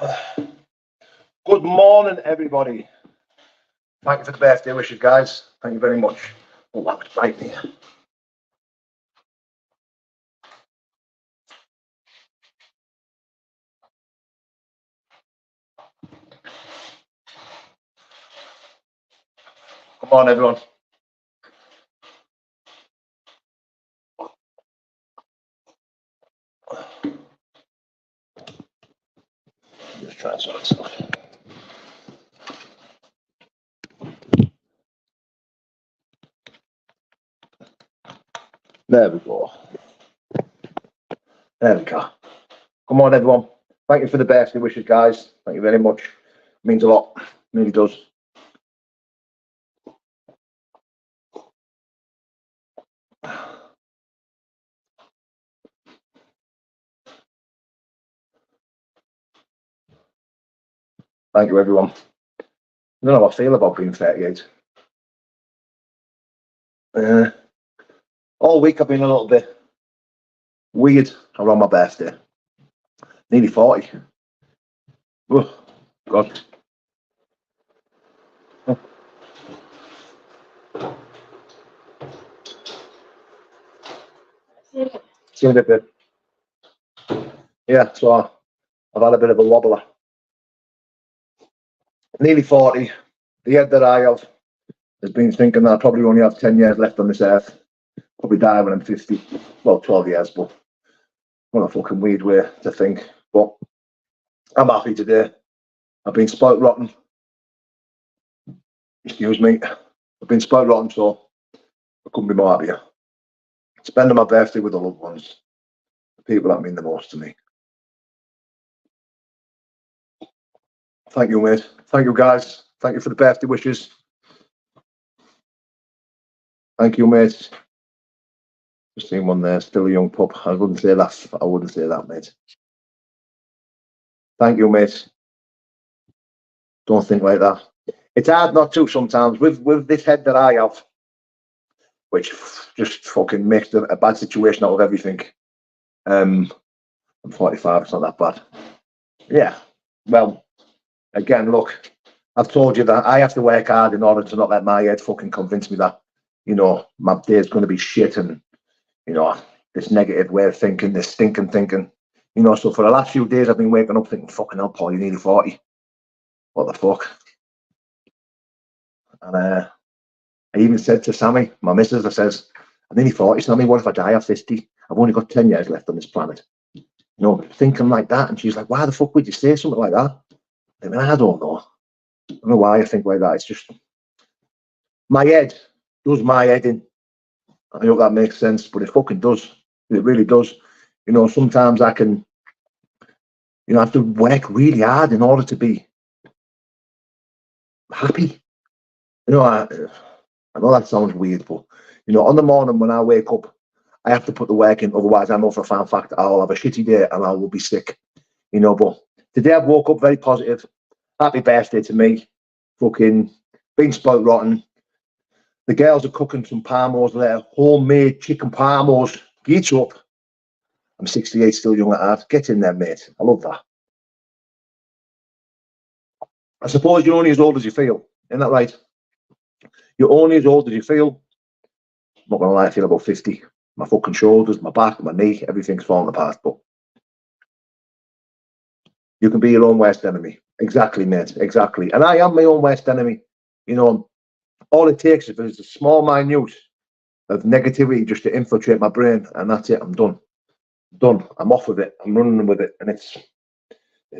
Good morning, everybody. Thank you for the birthday wishes, guys. Thank you very much. Oh, that was right there. Come on, everyone. Just try and sort this out. There we go. There we go. Come on, everyone. Thank you for the birthday wishes, guys. Thank you very much. It means a lot. It really does. Thank you, everyone. I don't know how I feel about being 38. All week I've been a little bit weird around my birthday. Nearly 40. Oh, God. See you in a bit. Yeah, so I've had a bit of a wobbler. Nearly 40. The head that I have has been thinking that I probably only have 10 years left on this earth. Probably die when I'm 50. Well, 12 years, but what a fucking weird way to think. But I'm happy today. I've been spoilt rotten. Excuse me. I've been spoilt rotten, so I couldn't be more happier. Spending my birthday with the loved ones, the people that mean the most to me. Thank you, mate. Thank you, guys. Thank you for the birthday wishes. Thank you, mate. Just seen one there, still a young pup. I wouldn't say that. I wouldn't say that, mate. Thank you, mate. Don't think like that. It's hard not to sometimes with this head that I have, which just fucking makes a bad situation out of everything. I'm 45. It's not that bad. Yeah. Well, again, look, I've told you that I have to work hard in order to not let my head fucking convince me that, you know, my day's going to be shit and, you know, this negative way of thinking, this stinking thinking. You know, so for the last few days, I've been waking up thinking, fucking hell, Paul, you're nearly 40. What the fuck? And I even said to Sammy, my missus, I says, I'm nearly 40, Sammy, what if I die at 50? I've only got 10 years left on this planet. You know, thinking like that. And she's like, why the fuck would you say something like that? I mean, I don't know. I don't know why I think like that. It's just, my head does my head in. I hope that makes sense, but it fucking does. It really does. You know, sometimes I can, you know, I have to work really hard in order to be happy. You know, I know that sounds weird, but, you know, on the morning when I wake up, I have to put the work in. Otherwise, I know for a fact I'll have a shitty day and I will be sick. You know, but today I've woke up very positive. Happy birthday to me. Fucking been spoilt rotten. The girls are cooking some parmos there, homemade chicken parmos. Get up. I'm 68, still young at heart. Get in there, mate. I love that. I suppose you're only as old as you feel. Isn't that right? You're only as old as you feel. I'm not gonna lie, I feel about 50. My fucking shoulders, my back, my knee, everything's falling apart. But you can be your own worst enemy. Exactly, mate. Exactly. And I am my own worst enemy. You know, all it takes is a small minute of negativity just to infiltrate my brain, and that's it. I'm done. Done. I'm off with it. I'm running with it, and it's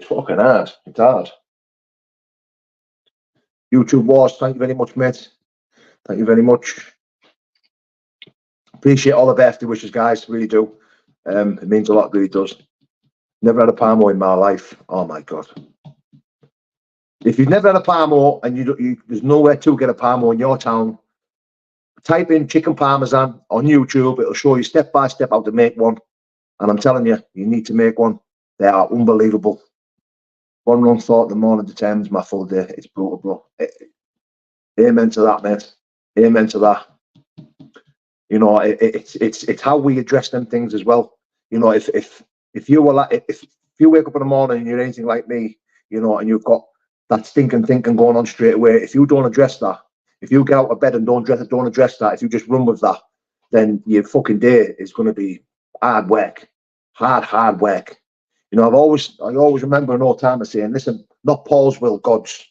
fucking hard. It's hard. YouTube Wars, thank you very much, mate. Thank you very much. Appreciate all the birthday wishes, guys. Really do. It means a lot, really does. Never had a Parmo in my life. Oh my god. If you've never had a Parmo and there's nowhere to get a Parmo in your town, type in chicken parmesan on YouTube. It'll show you step by step how to make one. And I'm telling you, you need to make one. They are unbelievable. One run thought the morning determines my full day. It's brutal, bro. Amen to that, mate. Amen to that. You know, it's how we address them things as well. You know, if you were like, if you wake up in the morning and you're anything like me, you know, and you've got that stinking thinking going on straight away. If you don't address that, if you get out of bed and don't address that, if you just run with that, then your fucking day is going to be hard work, hard work. You know, I always remember an old timer saying, listen, not Paul's will, God's.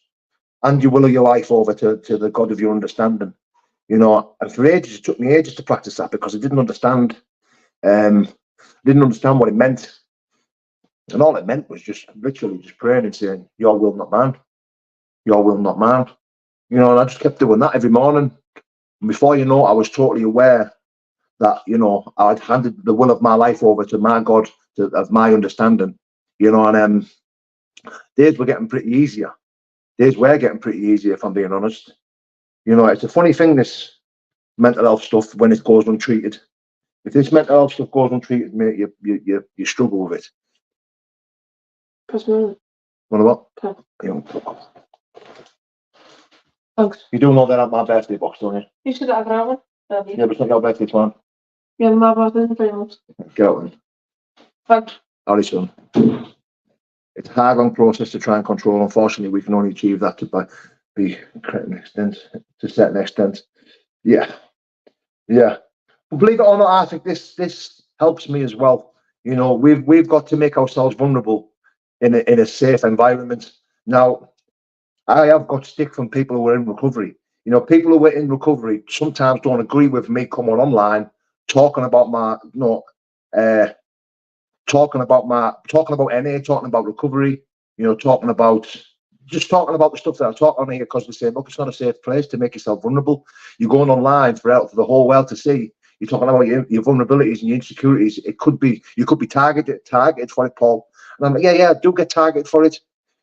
Hand your will of your life over to the God of your understanding. You know, and for ages, it took me ages to practice that because I didn't understand what it meant. And all it meant was just literally just praying and saying, your will, not mine. Your will, not mine. You know, and I just kept doing that every morning. And before you know it, I was totally aware that, you know, I'd handed the will of my life over to my God, of my understanding. You know, and days were getting pretty easier. Days were getting pretty easier, if I'm being honest. You know, it's a funny thing, this mental health stuff, when it goes untreated. If this mental health stuff goes untreated, mate, you struggle with it. Pass me on. What? Okay. You Thanks. You do know that at my birthday box, don't you? You should have that one. Yeah, but it's not your birthday tomorrow. Yeah, my birthday in 3 months. Get out then. Thanks. Howdy, son. It's a hard, long process to try and control. Unfortunately, we can only achieve that to be to a certain extent. Yeah. But believe it or not, I think this helps me as well. You know, we've got to make ourselves vulnerable in a safe environment. Now, I have got stick from people who are in recovery. You know, people who are in recovery sometimes don't agree with me coming online talking about my, talking about NA, talking about recovery. You know, talking about the stuff that I talk on here because they say, look, it's not a safe place to make yourself vulnerable. You're going online for the whole world to see. You're talking about your vulnerabilities and your insecurities. You could be targeted for it, Paul. And I'm like, yeah, I do get targeted for it.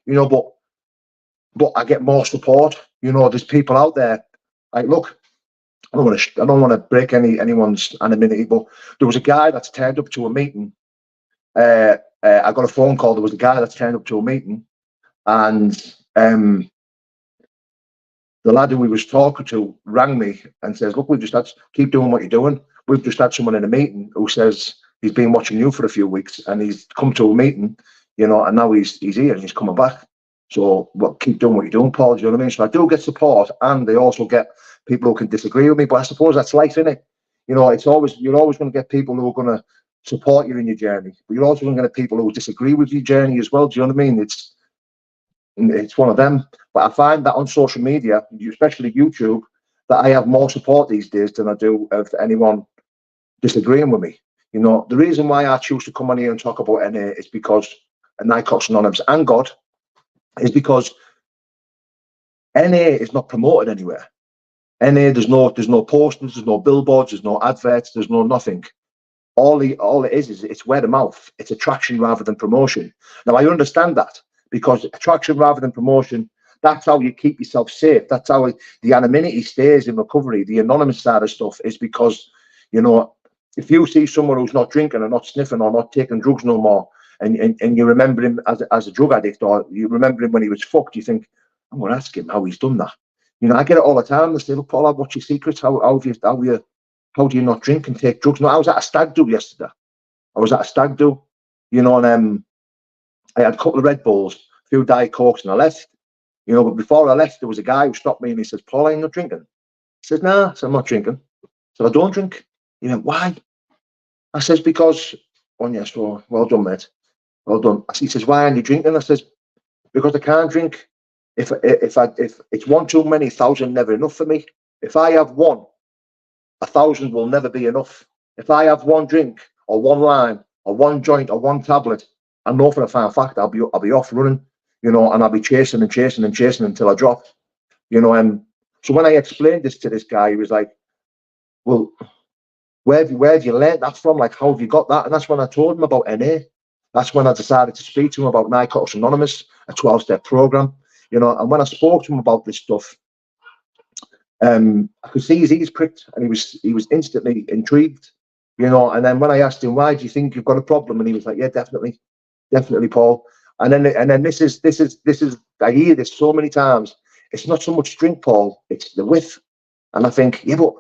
You know, but I get more support. You know, there's people out there. Like, look, I don't want to break anyone's anonymity, but there was a guy that's turned up to a meeting. I got a phone call. There was a guy that's turned up to a meeting, and the lad who we was talking to rang me and says, "Look, we've just had keep doing what you're doing. We've just had someone in a meeting who says he's been watching you for a few weeks, and he's come to a meeting, you know, and now he's here and he's coming back. So, well, keep doing what you're doing, Paul. Do you know what I mean? So I do get support, and they also get people who can disagree with me. But I suppose that's life, isn't it? You know, you're always going to get people who are going to support you in your journey, but you're also going to get people who disagree with your journey as well. Do you know what I mean? It's one of them. But I find that on social media, especially YouTube, that I have more support these days than I do of anyone disagreeing with me. You know, the reason why I choose to come on here and talk about NA is because Narcotics Anonymous and God is because NA is not promoted anywhere. NA, there's no posters, there's no billboards, there's no adverts, there's no nothing. All it is it's word of mouth. It's attraction rather than promotion. Now I understand that, because attraction rather than promotion, that's how you keep yourself safe. That's how the anonymity stays in recovery. The anonymous side of stuff is because, you know, if you see someone who's not drinking or not sniffing or not taking drugs no more, and you remember him as a drug addict, or you remember him when he was fucked, you think, I'm going to ask him how he's done that. You know, I get it all the time. They say, look, Paul, what's your secrets? How do you not drink and take drugs? No, I was at a stag do yesterday. You know, and I had a couple of Red Bulls, a few Diet Cokes, and I left. You know, but before I left, there was a guy who stopped me and he says, Paul, are you not drinking? I said, nah. I said, I'm not drinking. I said, I don't drink. He went, why? I says, because, oh yes, well done, mate. Well done. He says, why aren't you drinking? I says, because I can't drink. If it's one too many, 1,000 never enough for me. If I have one, 1,000 will never be enough. If I have one drink or one line or one joint or one tablet, I know for a fact I'll be off running, you know, and I'll be chasing until I drop, you know. And so when I explained this to this guy, he was like, well, where have you learned that from? Like, how have you got that? And that's when I told him about NA. That's when I decided to speak to him about Narcotics Anonymous, a 12-step program, you know. And when I spoke to him about this stuff, I could see his ears pricked, and he was instantly intrigued, you know. And then when I asked him, why do you think you've got a problem? And he was like, yeah, definitely, Paul. And then this is I hear this so many times. It's not so much drink, Paul, it's the width. And I think, yeah, but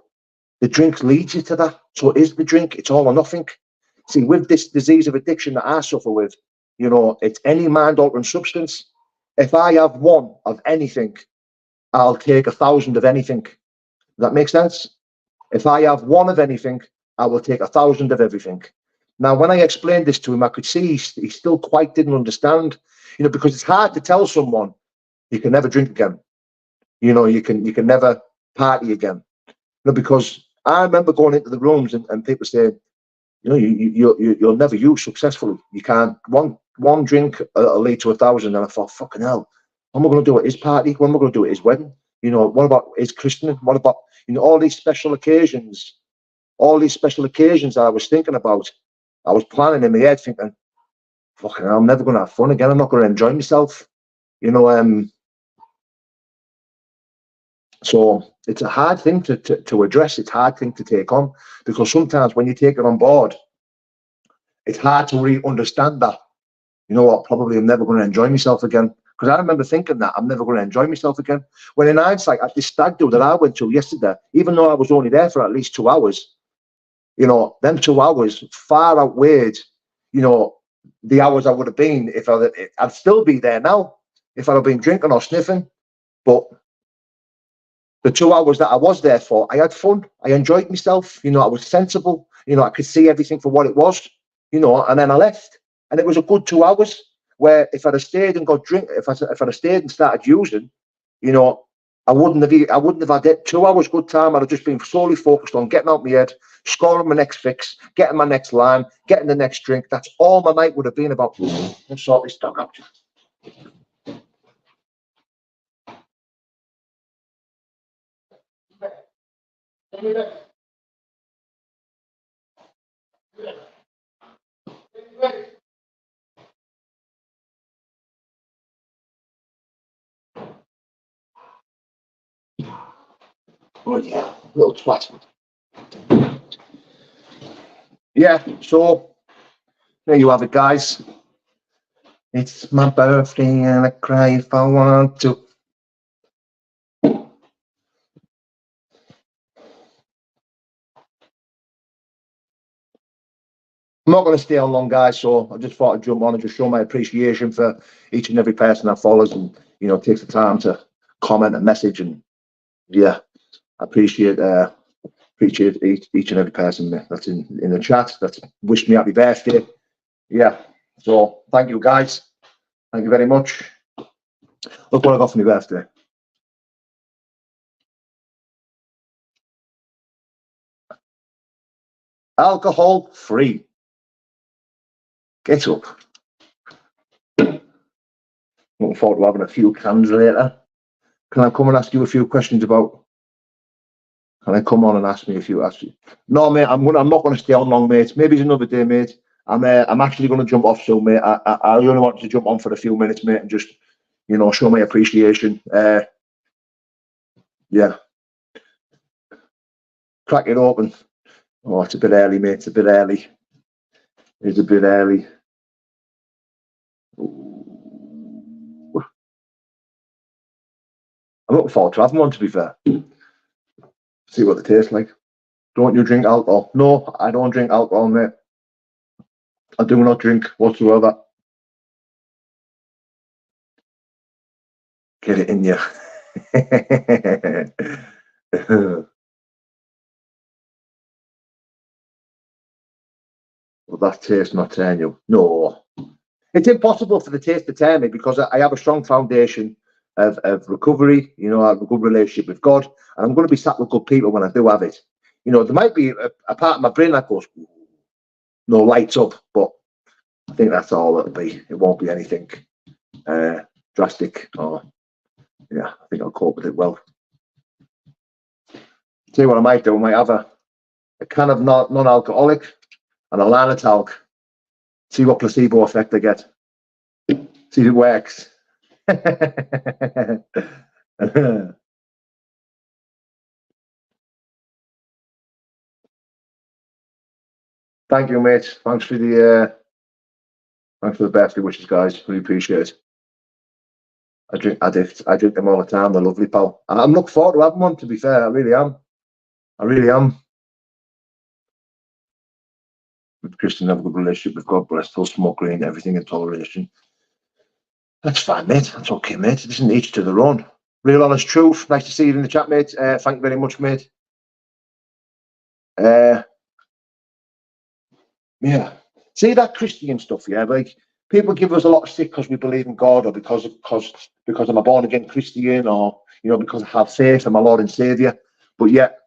the drink leads you to that. So is the drink, it's all or nothing. See, with this disease of addiction that I suffer with, you know, it's any mind-altering substance. If I have one of anything, I'll take 1,000 of anything. Does that make sense? If I have one of anything, I will take 1,000 of everything. Now, when I explained this to him, I could see he still quite didn't understand, because it's hard to tell someone you can never drink again. You can never party again. Because I remember going into the rooms and people saying, you'll never use successfully. You can't. One drink will lead to 1,000. And I thought, fucking hell, what am I going to do at his party? What am I going to do at his wedding? What about his christening? What about, all these special occasions? All these special occasions I was thinking about, I was planning in my head thinking, fucking hell, I'm never going to have fun again. I'm not going to enjoy myself. So it's a hard thing to address. It's a hard thing to take on, because sometimes when you take it on board, it's hard to really understand that, probably I'm never going to enjoy myself again. Because I remember thinking that I'm never going to enjoy myself again. When in hindsight, at this stag do that I went to yesterday, even though I was only there for at least 2 hours, them 2 hours far outweighed, the hours I would have been if I'd still be there now if I'd have been drinking or sniffing. But the 2 hours that I was there for, I had fun. I enjoyed myself. I was sensible. I could see everything for what it was. And then I left, and it was a good 2 hours. Where if I'd have stayed and got drink, if I'd have stayed and started using, I wouldn't have had it. 2 hours good time. I'd have just been solely focused on getting out my head, scoring my next fix, getting my next line, getting the next drink. That's all my night would have been about. Let's sort this dog out. Oh yeah, little twat. Yeah, so there you have it, guys. It's my birthday and I cry if I want to. I'm not going to stay on long, guys, so I just thought I'd jump on and just show my appreciation for each and every person that follows and, takes the time to comment and message. And yeah, I appreciate each and every person that's in the chat that's wished me happy birthday. Yeah, so thank you, guys. Thank you very much. Look what I got for my birthday. Alcohol free. Get up. Looking forward to having a few cans later. Can I come and ask you a few questions about? Can I come on and ask me a few? No, mate. I'm not going to stay on long, mate. Maybe it's another day, mate. I'm actually going to jump off soon, mate. I only wanted to jump on for a few minutes, mate, and just show my appreciation. Yeah. Crack it open. Oh, it's a bit early, mate. It's a bit early. It's a bit early. Ooh. I'm looking forward to having one, to be fair. See what they taste like. Don't you drink alcohol? No, I don't drink alcohol, mate. I do not drink whatsoever. Get it in you. Will that taste not turn you? No. It's impossible for the taste to turn me because I have a strong foundation of recovery. I have a good relationship with God, and I'm going to be sat with good people when I do have it. There might be a part of my brain that goes, no, lights up, but I think that's all it'll be. It won't be anything drastic. Or yeah, I think I'll cope with it well. Tell you what I might do. I might have a can of non-alcoholic and a line of talc. See what placebo effect I get. See if it works. Thank you, mate. Thanks for the birthday wishes, guys. Really appreciate it. I drink them all the time. They're lovely, pal. I'm looking forward to having one, to be fair. I really am. I really am. With Christian, have a good relationship with God, but I still smoke green, everything in toleration. That's fine, mate. That's okay, mate. It isn't each to their own. Real honest truth. Nice to see you in the chat, mate. Thank you very much, mate. Yeah. See that Christian stuff, yeah? Like, people give us a lot of stick because we believe in God, or because I'm a born again Christian, or because I have faith in my Lord and Savior. But yet,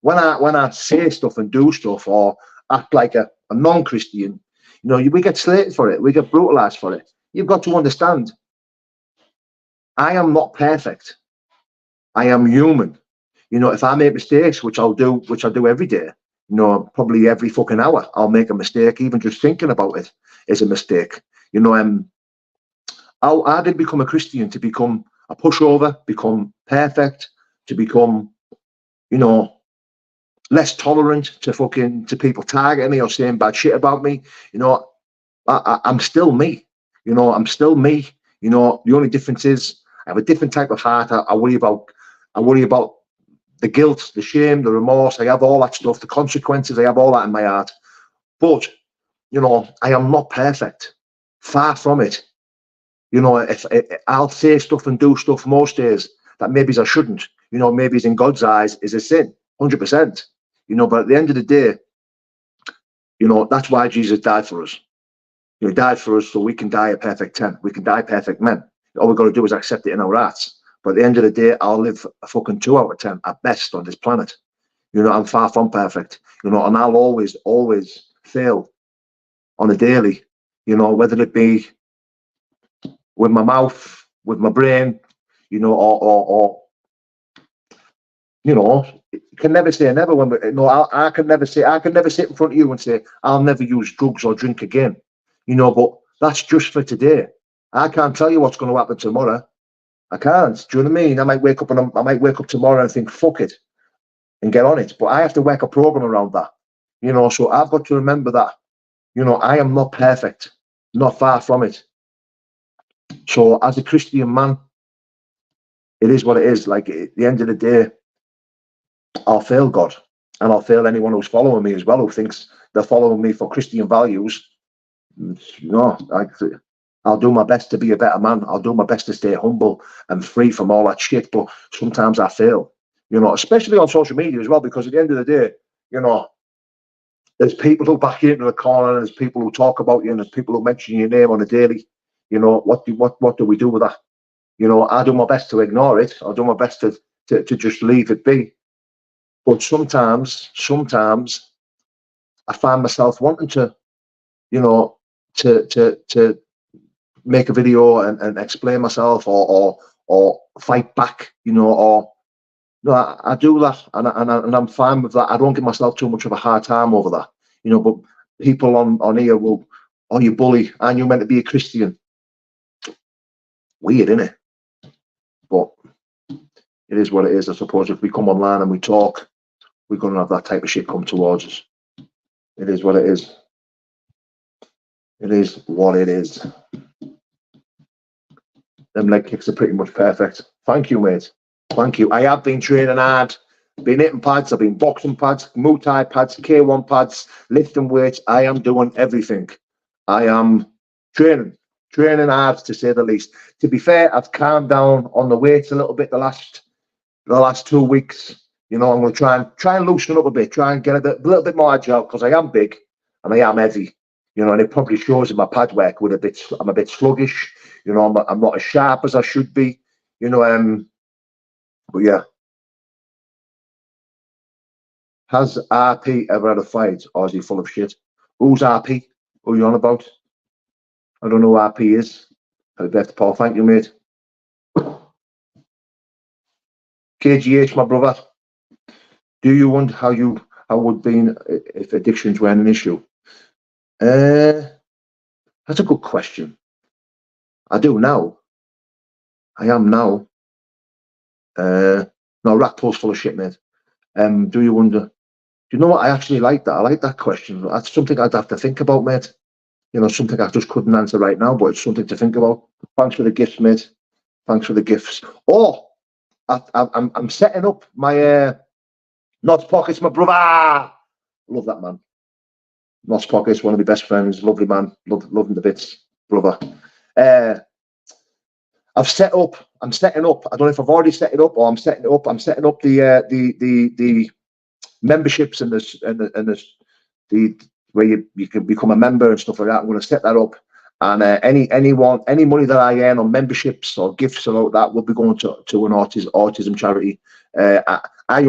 when I say stuff and do stuff or act like a non-Christian, we get slated for it. We get brutalized for it. You've got to understand, I am not perfect. I am human. If I make mistakes, which I do every day, probably every fucking hour, I'll make a mistake. Even just thinking about it is a mistake. I didn't become a Christian to become a pushover, become perfect, to become, less tolerant to people targeting me or saying bad shit about me. I'm still me. I'm still me. The only difference is I have a different type of heart. I worry about the guilt, the shame, the remorse. I have all that stuff, the consequences. I have all that in my heart. But I am not perfect. Far from it. If I'll say stuff and do stuff most days that maybe I shouldn't. Maybe in God's eyes is a sin, 100%. But at the end of the day, that's why Jesus died for us. He died for us so we can die a perfect 10. We can die perfect men. All we've got to do is accept it in our hearts. But at the end of the day, I'll live a fucking 2 out of 10 at best on this planet. I'm far from perfect. And I'll always fail on a daily. Whether it be with my mouth, with my brain, or you can never say never. I can never sit in front of you and say I'll never use drugs or drink again. But that's just for today. I can't tell you what's going to happen tomorrow. I can't. Do you know what I mean? I might wake up tomorrow and think fuck it and get on it. But I have to work a program around that. So I've got to remember that. I am not perfect, not far from it. So as a Christian man, it is what it is. Like at the end of the day, I'll fail God, and I'll fail anyone who's following me as well, who thinks they're following me for Christian values. I'll do my best to be a better man. I'll do my best to stay humble and free from all that shit. But sometimes I fail, especially on social media as well, because at the end of the day, there's people who back you into the corner, and there's people who talk about you, and there's people who mention your name on a daily. What do we do with that? I do my best to ignore it. I'll do my best to just leave it be. But sometimes I find myself wanting to, to make a video and explain myself or fight back, I do that, and I'm fine with that. I don't give myself too much of a hard time over that, but people on here will, oh, you bully, and you're meant to be a Christian. Weird, isn't it? But it is what it is. I suppose if we come online and we talk, we're going to have that type of shit come towards us. It is what it is. It is what it is. Them leg kicks are pretty much perfect. Thank you, mate. Thank you. I have been training hard. Been hitting pads. I've been boxing pads, Muay Thai pads, K1 pads, lifting weights. I am doing everything. I am training hard, to say the least. To be fair, I've calmed down on the weights a little bit the last 2 weeks. I'm going to try and loosen up a bit, try and get a little bit more agile, because I am big and I am heavy. And it probably shows in my pad work. I'm a bit sluggish. I'm not as sharp as I should be. But yeah. Has RP ever had a fight, or is he full of shit? Who's RP? Who are you on about? I don't know who RP is. Happy birthday, Paul. Thank you, mate. KGH, my brother. Do you wonder how would been if addictions weren't an issue? That's a good question. I do now. I am now. No, rat post full of shit, mate. Do you wonder? Do you know what? I actually like that. I like that question. That's something I'd have to think about, mate. Something I just couldn't answer right now, but it's something to think about. Thanks for the gifts, mate. Thanks for the gifts. Oh, I'm setting up my Knots Pockets, my brother. Love that man. Knots Pockets, one of my best friends, lovely man, love him to bits, brother. I'm setting up, I don't know if I've already set it up or I'm setting it up. I'm setting up the memberships and the where you can become a member and stuff like that. I'm going to set that up. And any money that I earn on memberships or gifts or all that will be going to an autism charity. I'm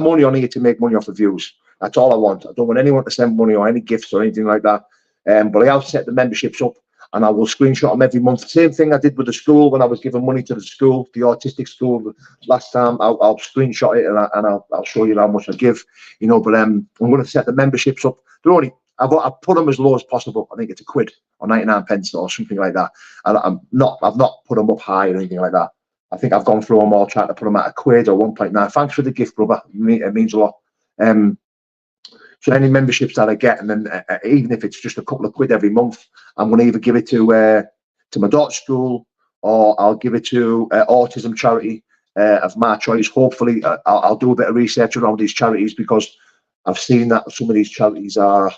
only on here to make money off the views. That's all I want. I don't want anyone to send money or any gifts or anything like that. But I have set the memberships up, and I will screenshot them every month. Same thing I did with the school when I was giving money to the school, the autistic school last time. I'll screenshot it and I'll show you how much I give. But I'm going to set the memberships up. I've put them as low as possible. I think it's £1 or 99 pence or something like that. And I've not put them up high or anything like that. I think I've gone through them all, trying to put them at £1 or 1.9. Thanks for the gift, brother. It means a lot. So any memberships that I get, and then even if it's just a couple of quid every month, I'm going to either give it to my daughter's school, or I'll give it to autism charity of my choice. Hopefully, I'll do a bit of research around these charities, because I've seen that some of these charities are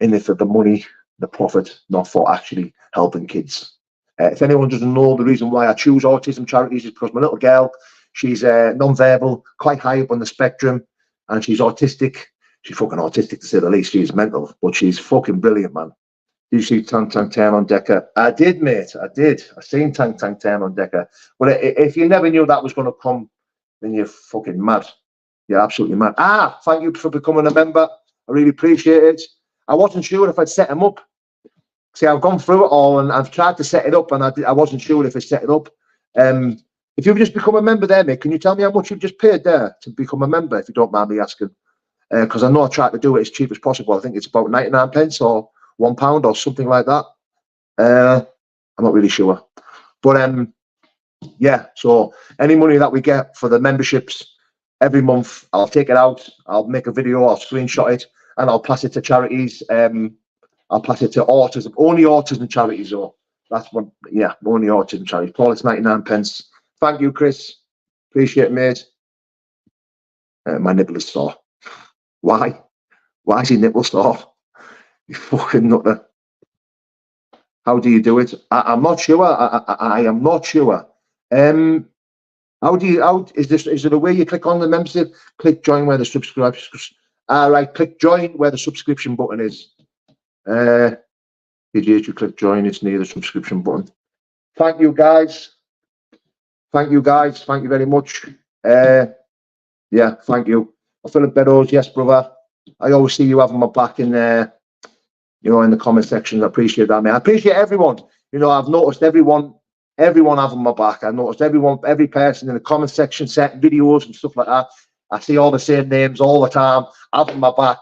in it for the money, the profit, not for actually helping kids. If anyone doesn't know, the reason why I choose autism charities is because my little girl, she's non-verbal, quite high up on the spectrum, and she's autistic. She's fucking autistic, to say the least. She's mental, but she's fucking brilliant, man. Did you see Tank Tank 10 on Decker? I did, mate. I did. I seen Tank Tank 10 on Decker. But if you never knew that was going to come, then you're fucking mad. You're absolutely mad. Thank you for becoming a member. I really appreciate it. I wasn't sure if I'd set them up. See, I've gone through it all and I've tried to set it up, and I wasn't sure if I set it up. If you've just become a member there, mate, can you tell me how much you've just paid there to become a member, if you don't mind me asking? Because I know I tried to do it as cheap as possible. I think it's about 99 pence or £1 or something like that. I'm not really sure. But yeah, so any money that we get for the memberships every month, I'll take it out, I'll make a video, I'll screenshot it, and I'll pass it to charities. I'll pass it to autism, only autism charities, though. That's one, yeah, only autism charities. Paul, it's 99 pence. Thank you, Chris. Appreciate it, mate. My nipple is sore. Why? Why is your nipple sore? You fucking nutter. How do you do it? I'm not sure. I am not sure. Is there a way you click on the membership? Click join where the subscribe. Right, click join where the subscription button is. You click join, it's near the subscription button. Thank you, guys. Thank you, guys. Thank you very much. Yeah, thank you. Philip Beddoes, yes, brother. I always see you having my back in there, in the comment section. I appreciate that, man. I appreciate everyone. I've noticed everyone having my back. I noticed every person in the comment section setting videos and stuff like that. I see all the same names all the time, having my back,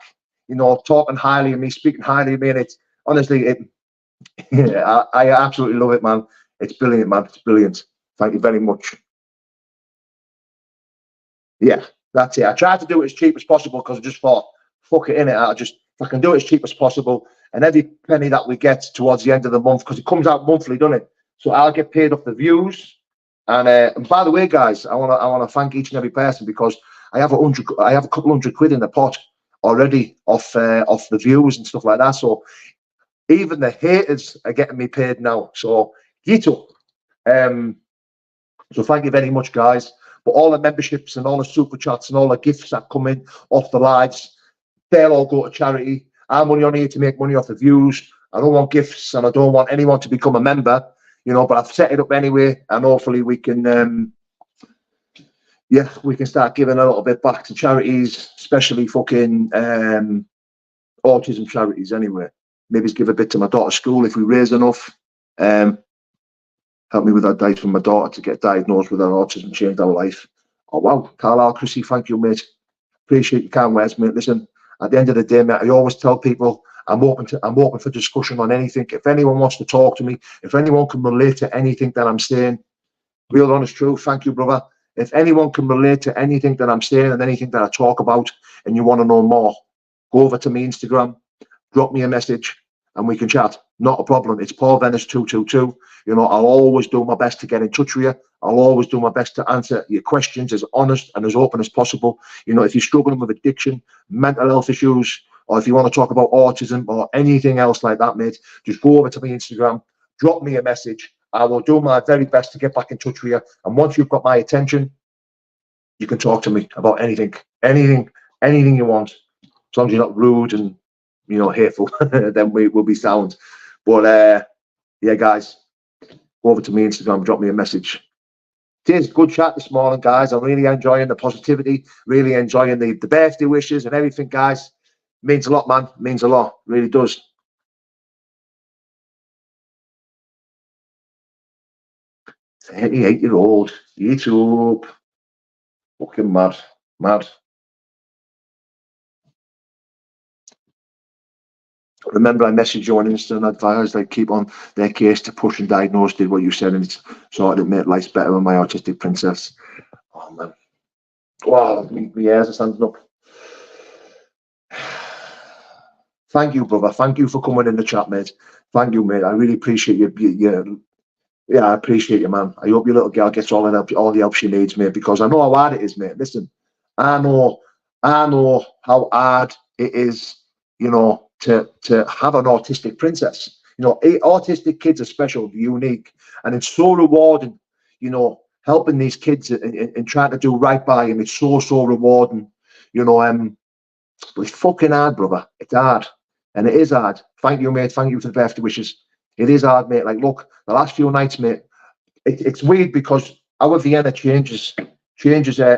talking highly of me, speaking highly of me. And it's honestly, I absolutely love it, man. It's brilliant, man. It's brilliant. Thank you very much. Yeah, that's it. I tried to do it as cheap as possible, because I just thought, fuck it, innit? If I can do it as cheap as possible, and every penny that we get towards the end of the month, because it comes out monthly, doesn't it? So I'll get paid off the views. And by the way, guys, I want to thank each and every person, because I have a couple hundred quid in the pot already off the views and stuff like that. So even the haters are getting me paid now. So get up. So thank you very much, guys. But all the memberships and all the super chats and all the gifts that come in off the lives, they'll all go to charity. I'm only on here to make money off the views. I don't want gifts, and I don't want anyone to become a member, but I've set it up anyway, and hopefully we can, we can start giving a little bit back to charities, especially fucking autism charities anyway. Maybe give a bit to my daughter's school if we raise enough. Help me with that diet for my daughter to get diagnosed with her autism, change her life. Oh, wow. Carl Chrissy, thank you, mate. Appreciate your kind words, mate. Listen, at the end of the day, mate, I always tell people I'm open for discussion on anything. If anyone wants to talk to me, if anyone can relate to anything that I'm saying, real honest truth, thank you, brother. If anyone can relate to anything that I'm saying and anything that I talk about, and you want to know more, go over to my Instagram, drop me a message, and we can chat. Not a problem. It's Paul Venice 222. I'll always do my best to get in touch with you. I'll always do my best to answer your questions as honest and as open as possible. If you're struggling with addiction, mental health issues, or if you want to talk about autism or anything else like that, mate, just go over to my Instagram, drop me a message, I will do my very best to get back in touch with you. And once you've got my attention, you can talk to me about anything you want. As long as you're not rude and, you know, hateful, then we will be sound. But yeah, guys, go over to me Instagram, drop me a message. Cheers, good chat this morning, guys. I'm really enjoying the positivity, really enjoying the birthday wishes and everything, guys. Means a lot, man. Means a lot. Really does. 38-year-old YouTube. Fucking mad. Mad. Remember, I messaged you on Insta and advised like keep on their case to push and diagnose. Did what you said, and it's sorted it made life better with my autistic princess. Oh man, wow, my ears are standing up. Thank you, brother. Thank you for coming in the chat, mate. Thank you, mate. I really appreciate you. Yeah, I appreciate you, man. I hope your little girl gets all the help she needs, mate. Because I know how hard it is, mate. Listen, I know how hard it is, you know, to have an autistic princess. You know, autistic kids are special, unique, and it's so rewarding. You know, helping these kids and trying to do right by them. It's so rewarding. You know, but it's fucking hard, brother. It's hard, and it is hard. Thank you, mate. Thank you for the birthday wishes. It is hard, mate. Like, look, the last few nights, mate, it's weird because our Vienna changes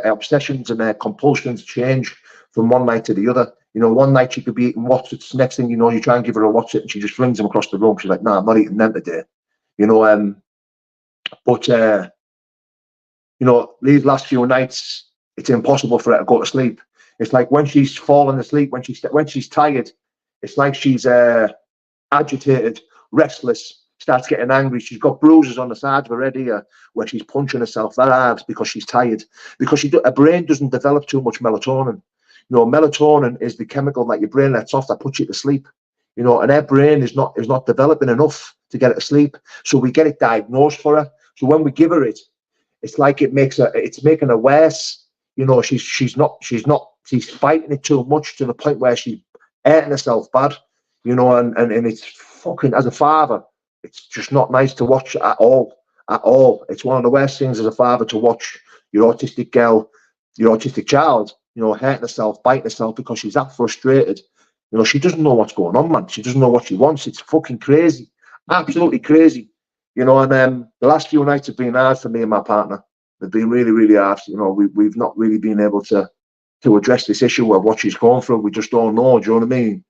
obsessions and compulsions change from one night to the other. You know, one night she could be eating Wotsits, next thing you know, you try and give her a Wotsit and she just flings them across the room. She's like, nah, I'm not eating them today. You know, but you know, these last few nights, it's impossible for her to go to sleep. It's like when she's falling asleep, when she's tired, it's like she's agitated, restless, starts getting angry. She's got bruises on the sides already where she's punching herself that hard because she's tired. Because her brain doesn't develop too much melatonin. You know, melatonin is the chemical that your brain lets off that puts you to sleep. You know, and her brain is not developing enough to get her to sleep. So we get it diagnosed for her. So when we give her it, it's like it's making her worse. You know, she's fighting it too much to the point where she's hurting herself bad. You know, and it's fucking, as a father, it's just not nice to watch at all. At all. It's one of the worst things as a father to watch your autistic girl, your autistic child, you know, hurting herself, biting herself because she's that frustrated. You know, she doesn't know what's going on, man. She doesn't know what she wants. It's fucking crazy. Absolutely crazy. You know, and the last few nights have been hard for me and my partner. They've been really, really hard. You know, we've not really been able to address this issue of what she's going through. We just don't know. Do you know what I mean?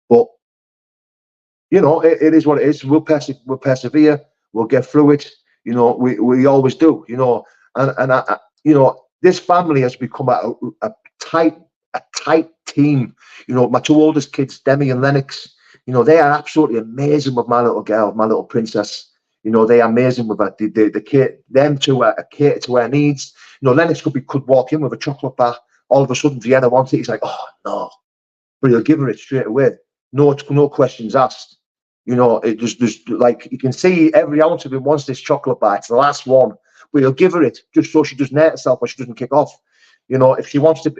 But you know, it is what it is. We'll persevere. We'll get through it. You know, we always do. You know, and you know, this family has become a tight team. You know, my two oldest kids, Demi and Lennox. You know, they are absolutely amazing with my little girl, my little princess. You know, they are amazing with her. The kid, them two cater to her needs. You know, Lennox could walk in with a chocolate bar. All of a sudden, Vienna wants it. He's like, oh no, but he'll give her it straight away. No questions asked. You know, it just like you can see every ounce of him wants this chocolate bar. It's the last one, but he'll give her it just so she doesn't hurt herself or she doesn't kick off. You know, if she wants to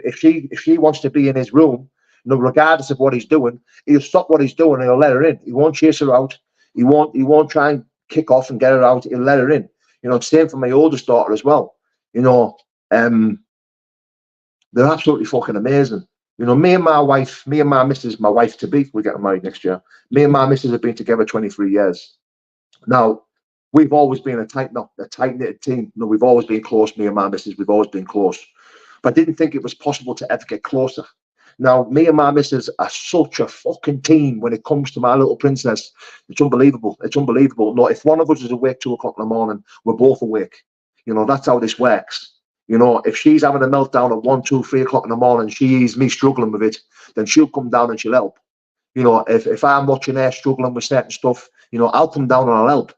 be in his room, you know, regardless of what he's doing, he'll stop what he's doing and he'll let her in. He won't chase her out. He won't try and kick off and get her out. He'll let her in. You know, same for my oldest daughter as well. You know, they're absolutely fucking amazing. You know, me and my missus, my wife to be, we're getting married next year. Me and my missus have been together 23 years. Now, we've always been a tight-knitted team. You know, we've always been close, me and my missus, we've always been close. But I didn't think it was possible to ever get closer. Now, me and my missus are such a fucking team when it comes to my little princess. It's unbelievable. It's unbelievable. No, if one of us is awake 2 o'clock in the morning, we're both awake. You know, that's how this works. You know, if she's having a meltdown at 1, 2, 3 o'clock in the morning, she sees me struggling with it, then she'll come down and she'll help. You know, if I'm watching her struggling with certain stuff, you know, I'll come down and I'll help.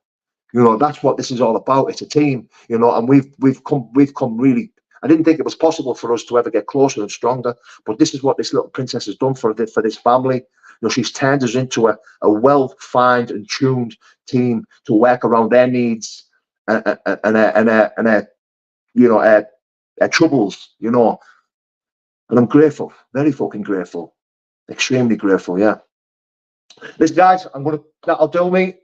You know, that's what this is all about. It's a team, you know, and we've come really. I didn't think it was possible for us to ever get closer and stronger, but this is what this little princess has done for this family. You know, she's turned us into a well-defined and tuned team to work around their needs and you know, troubles, you know, and I'm grateful, very fucking grateful, extremely grateful, yeah. Listen, guys, that'll do me.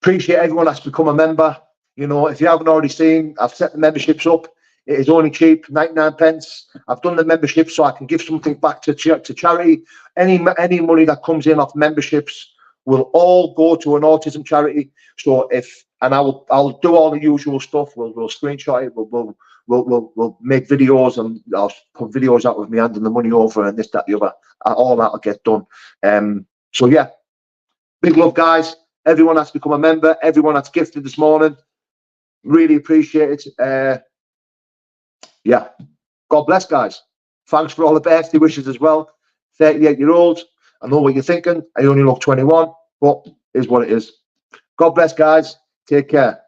Appreciate everyone that's become a member. You know, if you haven't already seen, I've set the memberships up. It is only cheap, 99 pence. I've done the membership so I can give something back to charity. Any money that comes in off memberships will all go to an autism charity. So I'll do all the usual stuff. We'll screenshot it. We'll make videos, and I'll put videos out with me handing the money over and this, that, the other. All that'll get done. So yeah, big love, guys. Everyone that's become a member, everyone that's gifted this morning, really appreciate it. Yeah, God bless, guys. Thanks for all the birthday wishes as well. 38-year-olds, I know what you're thinking. I only look 21, but it is what it is. God bless, guys. Take care.